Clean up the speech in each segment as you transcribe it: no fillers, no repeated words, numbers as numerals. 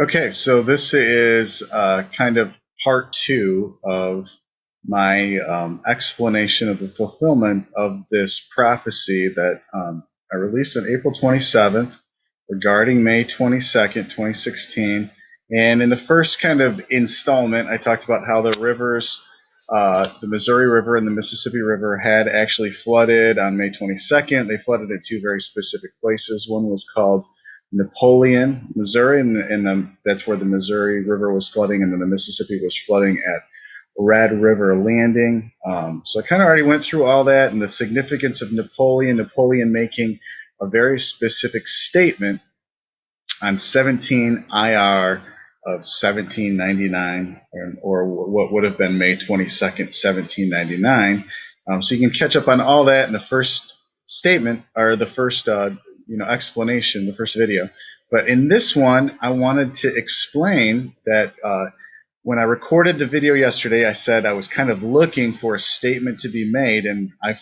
Okay, so this is kind of part two of my explanation of the fulfillment of this prophecy that I released on April 27th regarding May 22nd, 2016. And in the first kind of installment, I talked about how the rivers, the Missouri River and the Mississippi River, had actually flooded on May 22nd. They flooded at two very specific places. One was called Napoleon, Missouri, and that's where the Missouri River was flooding, and then the Mississippi was flooding at Red River Landing. So I kind of already went through all that and the significance of Napoleon making a very specific statement on 17 IR of 1799, or what would have been May 22nd, 1799. So you can catch up on all that in the first statement, or the first explanation, the first video. But in this one, I wanted to explain that when I recorded the video yesterday, I said I was kind of looking for a statement to be made, and a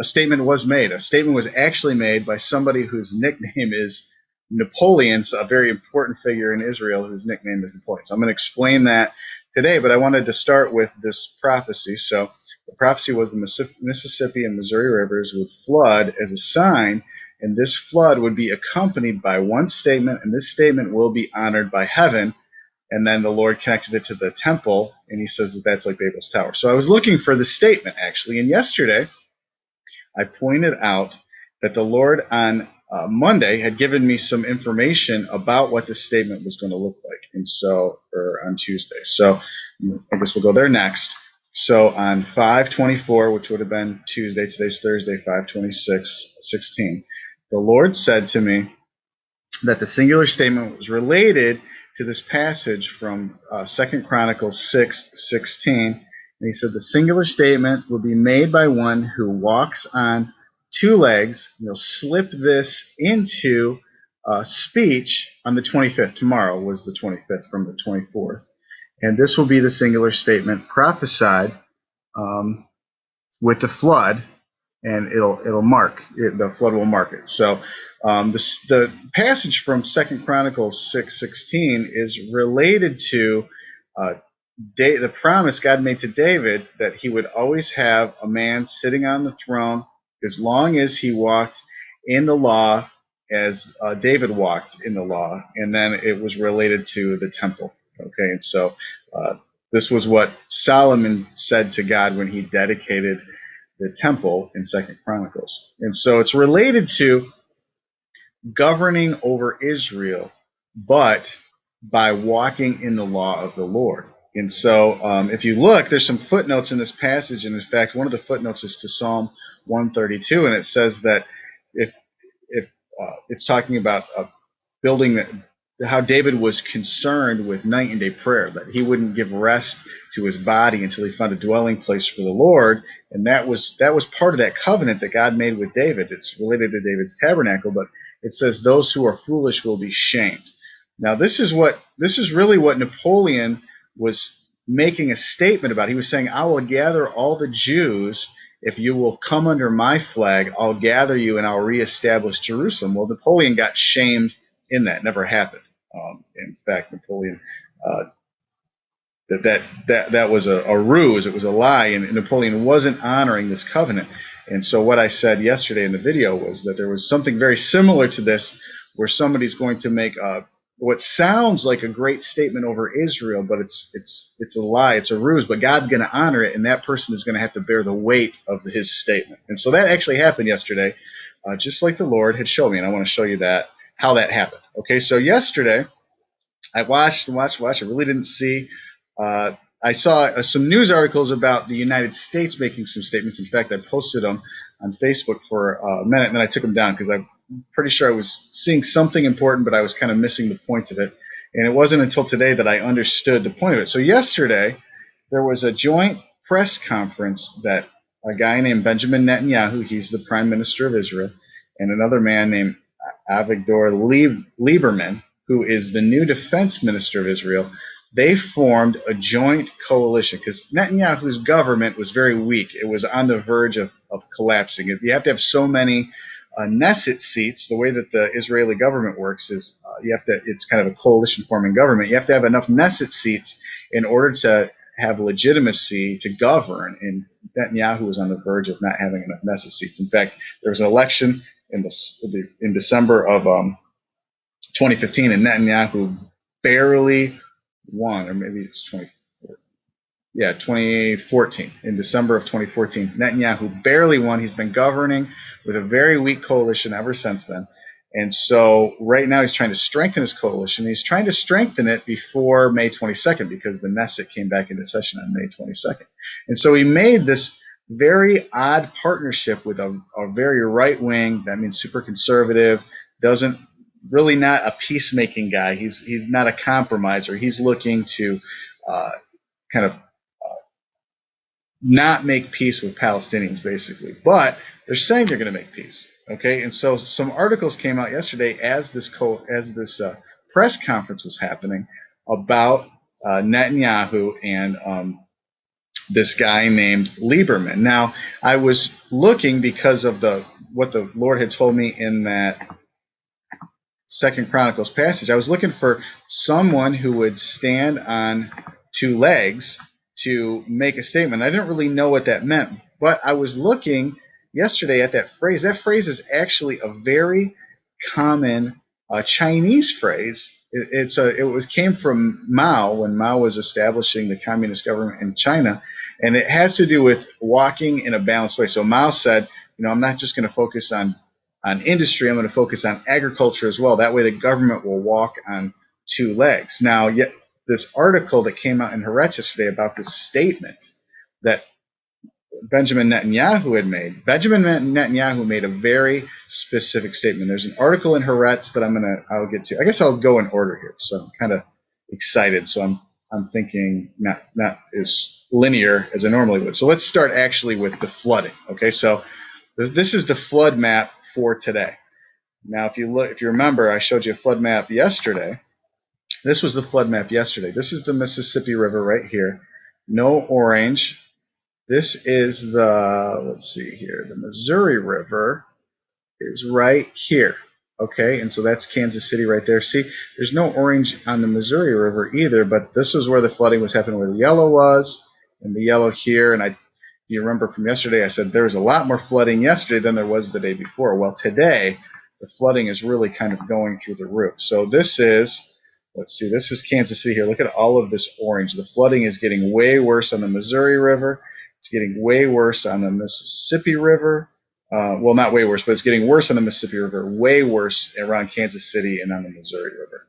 statement was made. A statement was actually made by somebody whose nickname is Napoleon, a very important figure in Israel whose nickname is Napoleon. So I'm going to explain that today, but I wanted to start with this prophecy. So the prophecy was the Mississippi and Missouri rivers would flood as a sign, and this flood would be accompanied by one statement, and this statement will be honored by heaven. And then the Lord connected it to the temple, and he says that that's like Babel's tower. So I was looking for the statement, actually, and yesterday I pointed out that the Lord on Monday had given me some information about what this statement was going to look like, and so, or on Tuesday. So I guess we'll go there next. So on 5/24, which would have been Tuesday, today's Thursday, 5/26/16, the Lord said to me that the singular statement was related to this passage from 2 Chronicles 6:16. And he said the singular statement will be made by one who walks on two legs. You'll slip this into speech on the 25th. Tomorrow was the 25th from the 24th. And this will be the singular statement prophesied with the flood, and it'll mark it, the flood will mark it. So the passage from 2 Chronicles 6:16 is related to the promise God made to David that he would always have a man sitting on the throne as long as he walked in the law as David walked in the law. And then it was related to the temple. Okay, and so this was what Solomon said to God when he dedicated the temple in 2 Chronicles. And so it's related to governing over Israel, but by walking in the law of the Lord. And so if you look, there's some footnotes in this passage. And in fact, one of the footnotes is to Psalm 132. And it says that if it's talking about building how David was concerned with night and day prayer, that he wouldn't give rest to his body until he found a dwelling place for the Lord. And that was part of that covenant that God made with David. It's related to David's tabernacle, but it says those who are foolish will be shamed. Now, this is really what Napoleon was making a statement about. He was saying, I will gather all the Jews. If you will come under my flag, I'll gather you and I'll reestablish Jerusalem. Well, Napoleon got shamed in that. It never happened. In fact, Napoleon, that was a ruse. It was a lie, and Napoleon wasn't honoring this covenant. And so what I said yesterday in the video was that there was something very similar to this, where somebody's going to make what sounds like a great statement over Israel, but it's a lie, it's a ruse, but God's going to honor it, and that person is going to have to bear the weight of his statement. And so that actually happened yesterday, just like the Lord had shown me, and I want to show you how that happened. Okay, so yesterday I watched. I really didn't see. I saw some news articles about the United States making some statements. In fact, I posted them on Facebook for a minute, and then I took them down because I'm pretty sure I was seeing something important, but I was kind of missing the point of it. And it wasn't until today that I understood the point of it. So yesterday, there was a joint press conference that a guy named Benjamin Netanyahu, he's the prime minister of Israel, and another man named Avigdor Lieberman, who is the new defense minister of Israel, they formed a joint coalition because Netanyahu's government was very weak. It was on the verge of collapsing. You have to have so many Knesset seats. The way that the Israeli government works is you have to. It's kind of a coalition forming government. You have to have enough Knesset seats in order to have legitimacy to govern. And Netanyahu was on the verge of not having enough Knesset seats. In fact, there was an election in December of 2015, and Netanyahu barely won, or maybe it's 2014, in December of 2014. Netanyahu barely won. He's been governing with a very weak coalition ever since then. And so right now he's trying to strengthen his coalition. He's trying to strengthen it before May 22nd because the Knesset came back into session on May 22nd. And so he made this very odd partnership with a very right wing, that means super conservative, doesn't really not a peacemaking guy. He's not a compromiser. He's looking to kind of not make peace with Palestinians, basically. But they're saying they're going to make peace. Okay, and so some articles came out yesterday as this press conference was happening about Netanyahu and this guy named Lieberman. Now, I was looking because of what the Lord had told me in that Second Chronicles passage. I was looking for someone who would stand on two legs to make a statement. I didn't really know what that meant, but I was looking yesterday at that phrase. That phrase is actually a very common Chinese phrase. It came from Mao when Mao was establishing the communist government in China, and it has to do with walking in a balanced way. So Mao said, I'm not just going to focus on industry, I'm going to focus on agriculture as well. That way the government will walk on two legs. Now, this article that came out in Haaretz yesterday about this statement that Benjamin Netanyahu had made. Benjamin Netanyahu made a very specific statement. There's an article in Haaretz that I'll get to. I guess I'll go in order here. So I'm kind of excited. So I'm thinking not as linear as I normally would. So let's start actually with the flooding. Okay, so this is the flood map for today. Now, if you remember, I showed you a flood map yesterday. This was the flood map yesterday. This is the Mississippi River right here. No orange. This is let's see here, the Missouri River is right here. Okay, and so that's Kansas City right there. See, there's no orange on the Missouri River either, but this was where the flooding was happening, where the yellow was, and the yellow here. And you remember from yesterday, I said there was a lot more flooding yesterday than there was the day before. Well, today, the flooding is really kind of going through the roof. So this is Kansas City here. Look at all of this orange. The flooding is getting way worse on the Missouri River. It's getting way worse on the Mississippi River. Well, not way worse, but it's getting worse on the Mississippi River, way worse around Kansas City and on the Missouri River.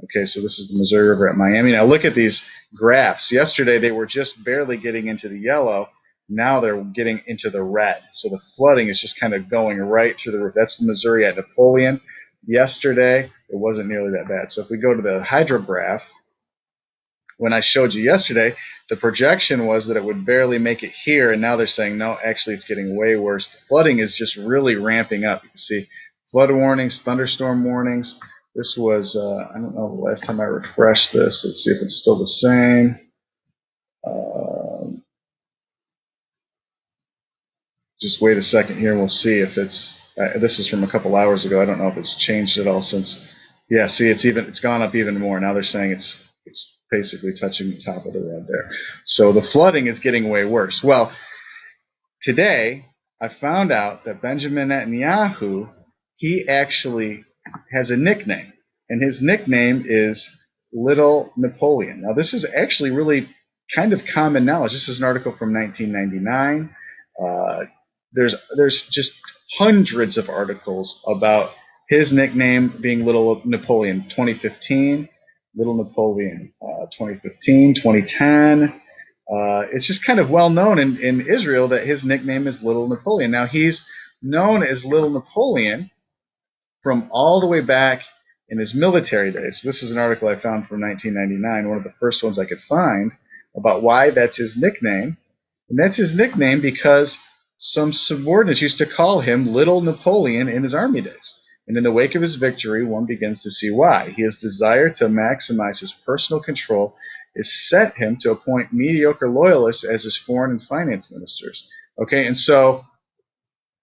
Okay, so this is the Missouri River at Miami. Now look at these graphs. Yesterday they were just barely getting into the yellow. Now they're getting into the red. So the flooding is just kind of going right through the roof. That's the Missouri at Napoleon. Yesterday, it wasn't nearly that bad. So if we go to the hydrograph, when I showed you yesterday, the projection was that it would barely make it here, and now they're saying, no, actually it's getting way worse. The flooding is just really ramping up. You can see flood warnings, thunderstorm warnings. This was, I don't know, the last time I refreshed this. Let's see if it's still the same. Just wait a second here, and we'll see if it's, this is from a couple hours ago. I don't know if it's changed at all since. Yeah, see, it's gone up even more. Now they're saying it's basically touching the top of the red there. So the flooding is getting way worse. Well, today I found out that Benjamin Netanyahu, he actually has a nickname, and his nickname is Little Napoleon. Now this is actually really kind of common knowledge. This is an article from 1999. There's just hundreds of articles about his nickname being Little Napoleon. 2015, Little Napoleon, 2015, 2010. It's just kind of well known in Israel that his nickname is Little Napoleon. Now, he's known as Little Napoleon from all the way back in his military days. So this is an article I found from 1999, one of the first ones I could find, about why that's his nickname. And that's his nickname because some subordinates used to call him Little Napoleon in his army days. And in the wake of his victory, one begins to see why. His desire to maximize his personal control has set him to appoint mediocre loyalists as his foreign and finance ministers. Okay, and so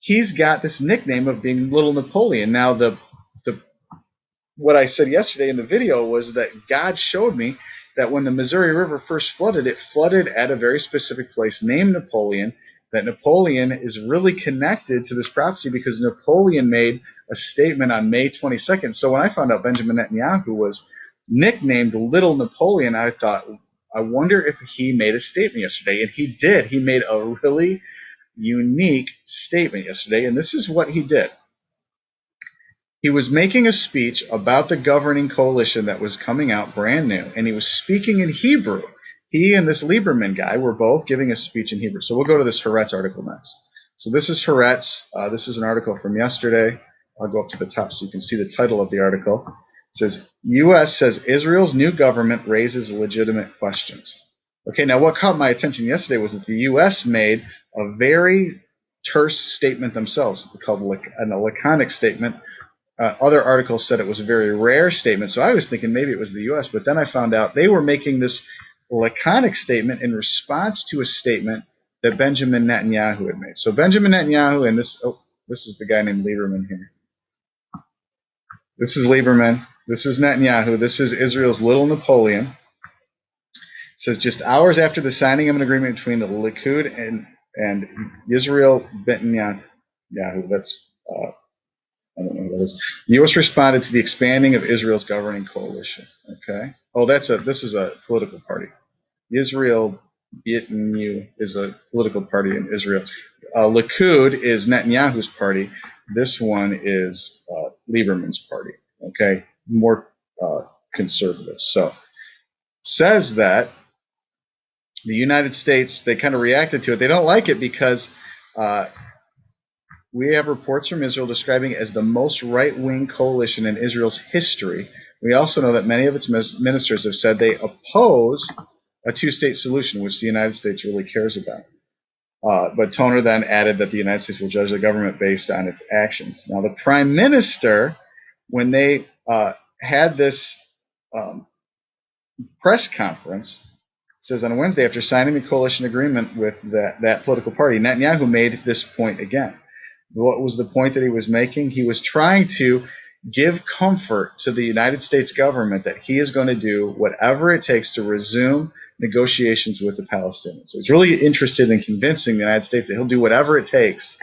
he's got this nickname of being Little Napoleon. Now, the what I said yesterday in the video was that God showed me that when the Missouri River first flooded, it flooded at a very specific place named Napoleon, that Napoleon is really connected to this prophecy because Napoleon made a statement on May 22nd. So when I found out Benjamin Netanyahu was nicknamed Little Napoleon, I thought, I wonder if he made a statement yesterday. And he did. He made a really unique statement yesterday, and this is what he did. He was making a speech about the governing coalition that was coming out brand new, and he was speaking in Hebrew. He and this Lieberman guy were both giving a speech in Hebrew. So we'll go to this Haaretz article next. So this is Haaretz. This is an article from yesterday. I'll go up to the top so you can see the title of the article. It says, U.S. says Israel's new government raises legitimate questions. Okay, now what caught my attention yesterday was that the U.S. made a very terse statement themselves, called a laconic statement. Other articles said it was a very rare statement, so I was thinking maybe it was the U.S., but then I found out they were making this laconic statement in response to a statement that Benjamin Netanyahu had made. So Benjamin Netanyahu, and this is the guy named Lieberman here. This is Lieberman. This is Netanyahu. This is Israel's Little Napoleon. It says, just hours after the signing of an agreement between the Likud and Yisrael Netanyahu, that's I don't know what that is. The U.S. responded to the expanding of Israel's governing coalition. Okay. Oh, this is a political party. Israel Netanyahu is a political party in Israel. Likud is Netanyahu's party. This one is Lieberman's party. Okay, more conservative. So it says that the United States, they kind of reacted to it. They don't like it because we have reports from Israel describing it as the most right-wing coalition in Israel's history. We also know that many of its ministers have said they oppose a two-state solution, which the United States really cares about. But Toner then added that the United States will judge the government based on its actions. Now, the prime minister, when they had this press conference, says on Wednesday, after signing the coalition agreement with that political party, Netanyahu made this point again. What was the point that he was making? He was trying to give comfort to the United States government that he is going to do whatever it takes to resume negotiations with the Palestinians. So he's really interested in convincing the United States that he'll do whatever it takes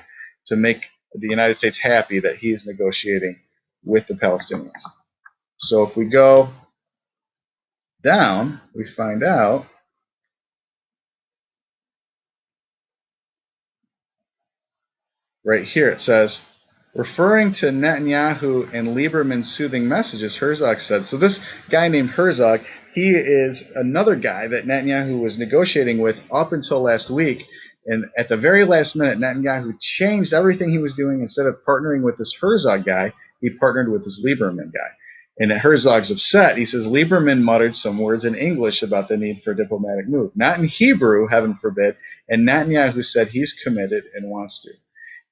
to make the United States happy that he is negotiating with the Palestinians. So if we go down, we find out right here, it says, referring to Netanyahu and Lieberman's soothing messages, Herzog said. So this guy named Herzog, he is another guy that Netanyahu was negotiating with up until last week. And at the very last minute, Netanyahu changed everything he was doing. Instead of partnering with this Herzog guy, he partnered with this Lieberman guy. And Herzog's upset. He says Lieberman muttered some words in English about the need for a diplomatic move, not in Hebrew, heaven forbid. And Netanyahu said he's committed and wants to.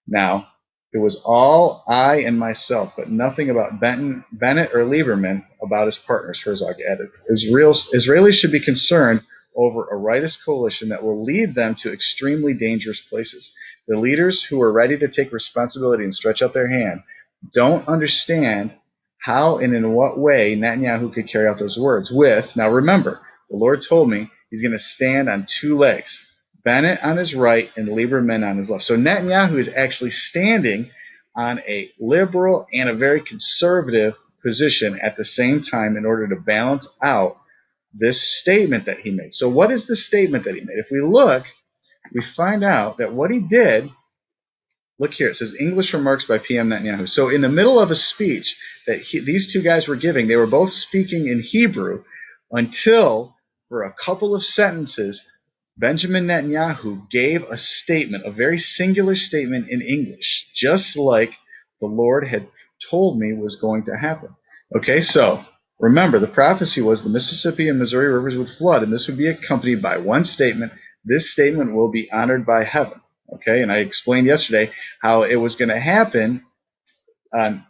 Now, it was all I and myself, but nothing about Bennett or Lieberman about his partners, Herzog added. Israelis should be concerned over a rightist coalition that will lead them to extremely dangerous places. The leaders who are ready to take responsibility and stretch out their hand don't understand how and in what way Netanyahu could carry out those words now remember, the Lord told me he's going to stand on two legs. Bennett on his right and Lieberman on his left. So Netanyahu is actually standing on a liberal and a very conservative position at the same time in order to balance out this statement that he made. So what is the statement that he made? If we look, we find out that what he did, look here, it says English remarks by PM Netanyahu. So in the middle of a speech that these two guys were giving, they were both speaking in Hebrew until for a couple of sentences, Benjamin Netanyahu gave a statement, a very singular statement in English, just like the Lord had told me was going to happen. Okay, so remember, the prophecy was the Mississippi and Missouri rivers would flood, and this would be accompanied by one statement. This statement will be honored by heaven. Okay, and I explained yesterday how it was going to happen on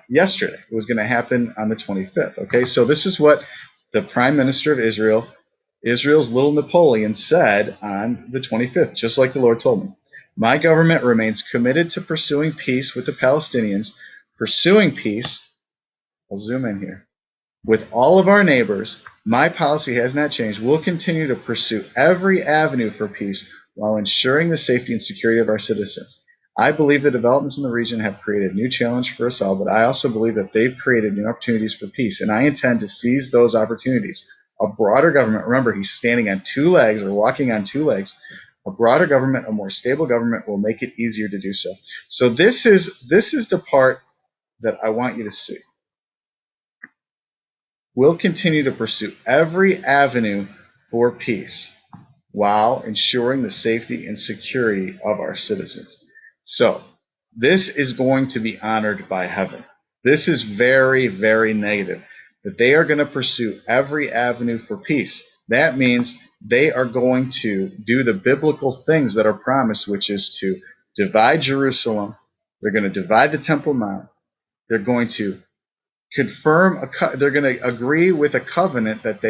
yesterday. It was going to happen on the 25th. Okay, so this is what the Prime Minister of Israel's Little Napoleon said on the 25th, just like the Lord told me. My government remains committed to pursuing peace with the Palestinians, pursuing peace, I'll zoom in here, with all of our neighbors. My policy has not changed. We'll continue to pursue every avenue for peace while ensuring the safety and security of our citizens. I believe the developments in the region have created new challenges for us all, but I also believe that they've created new opportunities for peace, and I intend to seize those opportunities. A broader government, remember, he's standing on two legs or walking on two legs. A broader government, a more stable government will make it easier to do so. So this is the part that I want you to see. We'll continue to pursue every avenue for peace while ensuring the safety and security of our citizens. So this is going to be honored by heaven. This is very, very negative, that they are going to pursue every avenue for peace. That means they are going to do the biblical things that are promised, which is to divide Jerusalem. They're going to divide the Temple Mount. They're going to confirm they're going to agree with a covenant that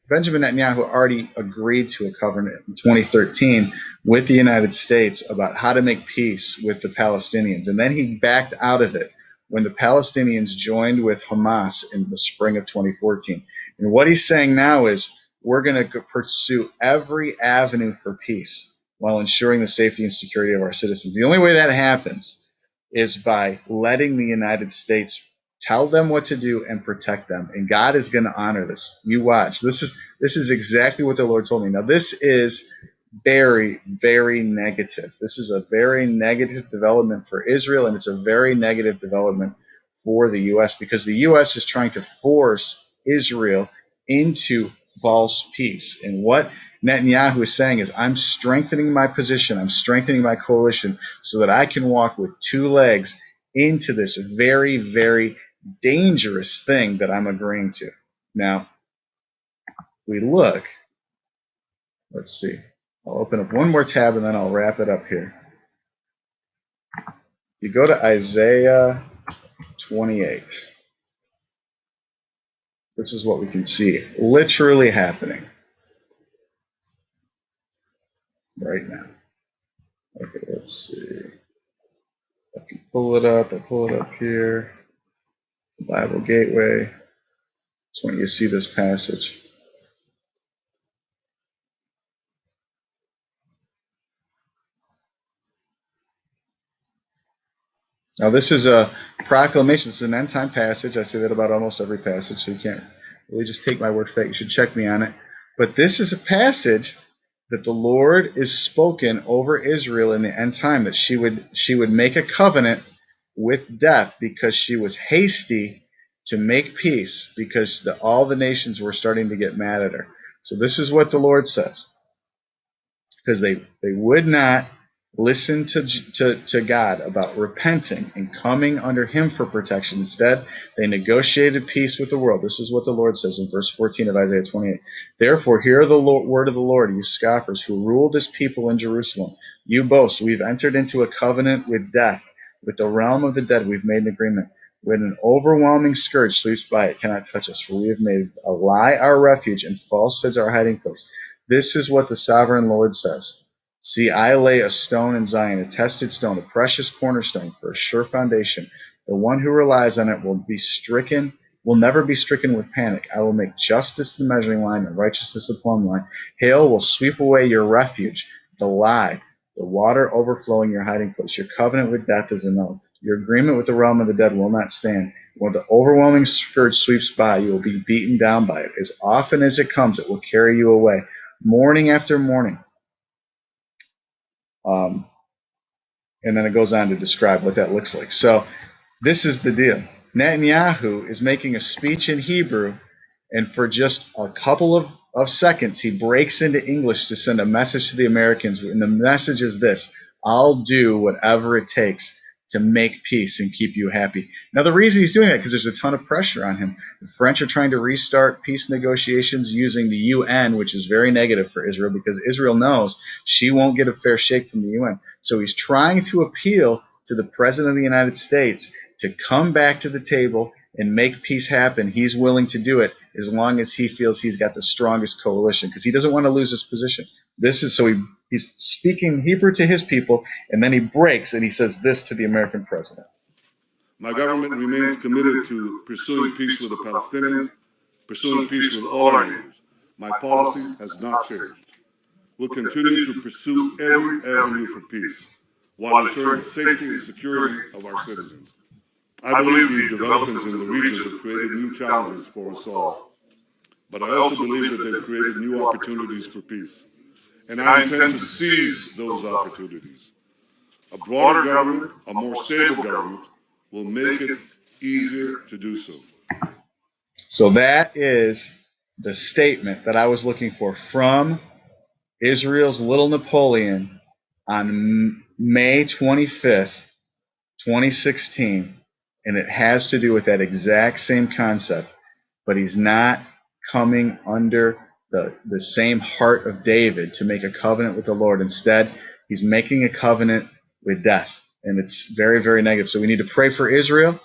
Benjamin Netanyahu already agreed to a covenant in 2013 with the United States about how to make peace with the Palestinians. And then he backed out of it when the Palestinians joined with Hamas in the spring of 2014. And what he's saying now is we're going to pursue every avenue for peace while ensuring the safety and security of our citizens. The only way that happens is by letting the United States tell them what to do and protect them. And God is going to honor this. You watch. This is exactly what the Lord told me. Now, this is very, very negative. This is a very negative development for Israel, and it's a very negative development for the U.S. because the U.S. is trying to force Israel into false peace. And what Netanyahu is saying is, I'm strengthening my position, I'm strengthening my coalition so that I can walk with two legs into this very, very dangerous thing that I'm agreeing to. Now, we look, let's see. I'll open up one more tab and then I'll wrap it up here. You go to Isaiah 28. This is what we can see literally happening right now. Okay, let's see. I can pull it up. I pull it up here. Bible Gateway. Just want you to see this passage. Now, this is a proclamation. This is an end-time passage. I say that about almost every passage, so you can't really just take my word for that. You should check me on it. But this is a passage that the Lord is spoken over Israel in the end time, that she would make a covenant with death because she was hasty to make peace because all the nations were starting to get mad at her. So this is what the Lord says. Because they would not listen to God about repenting and coming under him for protection. Instead, they negotiated peace with the world. This is what the Lord says in verse 14 of Isaiah 28. Therefore, hear the word of the Lord, you scoffers who ruled his people in Jerusalem. You boast, we've entered into a covenant with death. With the realm of the dead, we've made an agreement. When an overwhelming scourge sweeps by, it cannot touch us, for we have made a lie our refuge and falsehoods our hiding place. This is what the sovereign Lord says. See, I lay a stone in Zion, a tested stone, a precious cornerstone for a sure foundation. The one who relies on it will never be stricken with panic. I will make justice the measuring line and righteousness the plumb line. Hail will sweep away your refuge, the lie, the water overflowing your hiding place. Your covenant with death is annulled. Your agreement with the realm of the dead will not stand. When the overwhelming scourge sweeps by, you will be beaten down by it. As often as it comes, it will carry you away, morning after morning. And then it goes on to describe what that looks like. So this is the deal. Netanyahu is making a speech in Hebrew, and for just a couple of seconds, he breaks into English to send a message to the Americans. And the message is this: I'll do whatever it takes to make peace and keep you happy. Now, the reason he's doing that is because there's a ton of pressure on him. The French are trying to restart peace negotiations using the UN, which is very negative for Israel because Israel knows she won't get a fair shake from the UN. So he's trying to appeal to the President of the United States to come back to the table and make peace happen. He's willing to do it as long as he feels he's got the strongest coalition because he doesn't want to lose his position. This is so he He's speaking Hebrew to his people, and then he breaks and he says this to the American president. My government remains committed to pursuing peace with the Palestinians, pursuing peace with all our neighbors. My policy has not changed. We'll continue to pursue every avenue for peace while ensuring the safety and security of our citizens. I believe the developments in the regions have created new challenges for us all, but I also believe that they've created new opportunities for peace, and I intend to seize those opportunities. A broader government, a more stable government, will make it easier to do so. So that is the statement that I was looking for from Israel's little Napoleon on May 25th, 2016. And it has to do with that exact same concept. But he's not coming under the same heart of David to make a covenant with the Lord. Instead, he's making a covenant with death. And it's very, very negative. So we need to pray for Israel.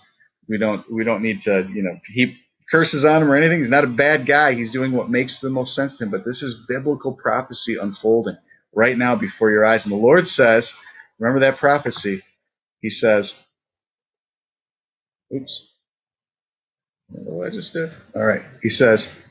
We don't need to, heap curses on him or anything. He's not a bad guy. He's doing what makes the most sense to him. But this is biblical prophecy unfolding right now before your eyes. And the Lord says, remember that prophecy. He says, oops, I don't know what I just did. All right. He says,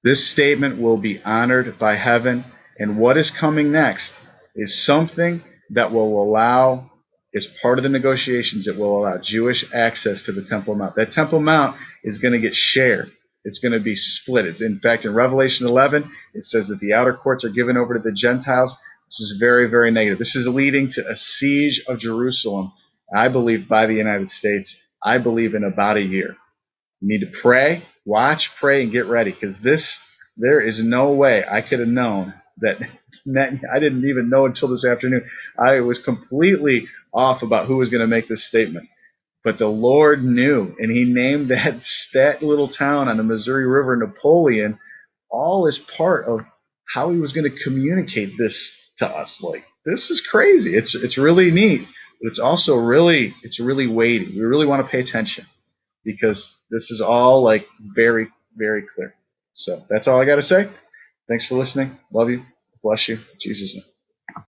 this statement will be honored by heaven. And what is coming next is something that will allow, as part of the negotiations, it will allow Jewish access to the Temple Mount. That Temple Mount is going to get shared. It's going to be split. It's, in fact, in Revelation 11, it says that the outer courts are given over to the Gentiles. This is very, very negative. This is leading to a siege of Jerusalem, I believe, by the United States. I believe in about a year. You need to pray, watch, pray, and get ready, because there is no way I could have known that. I didn't even know until this afternoon. I was completely off about who was going to make this statement. But the Lord knew, and he named that little town on the Missouri River Napoleon, all as part of how he was going to communicate this to us. Like, this is crazy. It's really neat, but it's also really weighty. We really want to pay attention, because this is all like very, very clear. So that's all I got to say. Thanks for listening. Love you. Bless you. In Jesus' name.